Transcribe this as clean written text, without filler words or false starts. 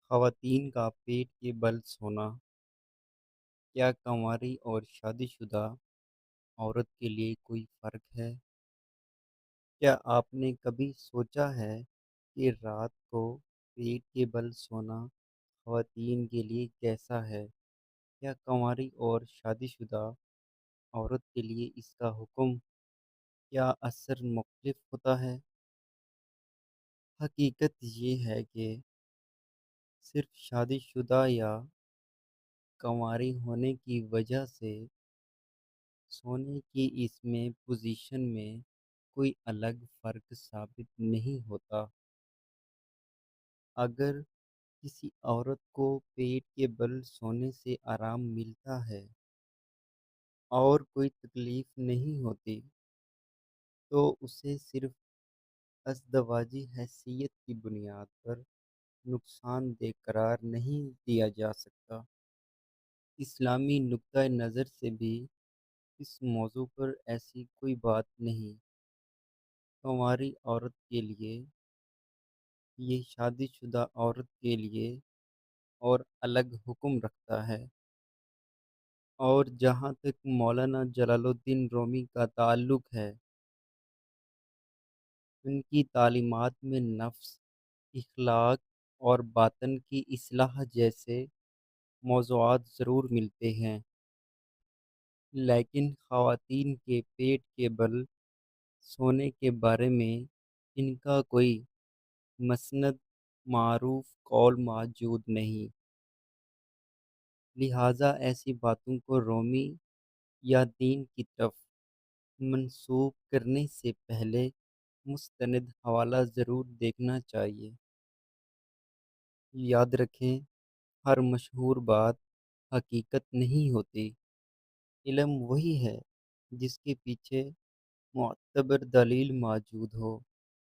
خواتین کا پیٹ کے بل سونا کیا کنواری اور شادی شدہ عورت کے لیے کوئی فرق ہے؟ کیا آپ نے کبھی سوچا ہے کہ رات کو پیٹ کے بل سونا خواتین کے لیے کیسا ہے؟ کیا کنواری اور شادی شدہ عورت کے لیے اس کا حکم یا اثر مختلف ہوتا ہے؟ حقیقت یہ ہے کہ صرف شادی شدہ یا کنواری ہونے کی وجہ سے سونے کی اس میں پوزیشن میں کوئی الگ فرق ثابت نہیں ہوتا۔ اگر کسی عورت کو پیٹ کے بل سونے سے آرام ملتا ہے اور کوئی تکلیف نہیں ہوتی تو اسے صرف ازدواجی حیثیت کی بنیاد پر نقصان دہ قرار نہیں دیا جا سکتا۔ اسلامی نقطہ نظر سے بھی اس موضوع پر ایسی کوئی بات نہیں۔ کنواری عورت کے لیے یہ شادی شدہ عورت کے لیے اور الگ حکم رکھتا ہے۔ اور جہاں تک مولانا جلال الدین رومی کا تعلق ہے، ان کی تعلیمات میں نفس، اخلاق اور باطن کی اصلاح جیسے موضوعات ضرور ملتے ہیں، لیکن خواتین کے پیٹ کے بل سونے کے بارے میں ان کا کوئی مسند معروف قول موجود نہیں۔ لہٰذا ایسی باتوں کو رومی یا دین کی طرف منسوب کرنے سے پہلے مستند حوالہ ضرور دیکھنا چاہیے۔ یاد رکھیں، ہر مشہور بات حقیقت نہیں ہوتی۔ علم وہی ہے جس کے پیچھے معتبر دلیل موجود ہو۔